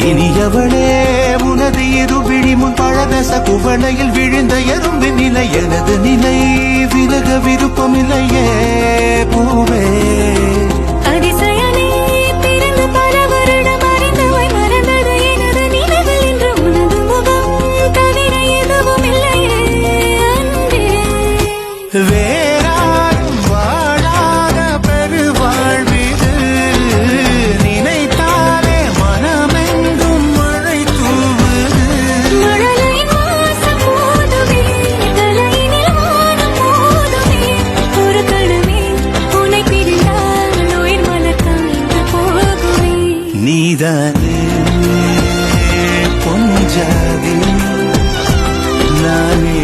இனியவளே உனது இருவிழி முன் பழதச குவளையில் விழுந்த எறும்பின் நிலை எனது நிலை விலக விருப்பமில்லையே பூவே வேறாரும் வாழாத பெருவாழ்விது நினைத்தாலே மனமெங்கும் மழை தூவுது நீதானே பொஞ்சாதி நானே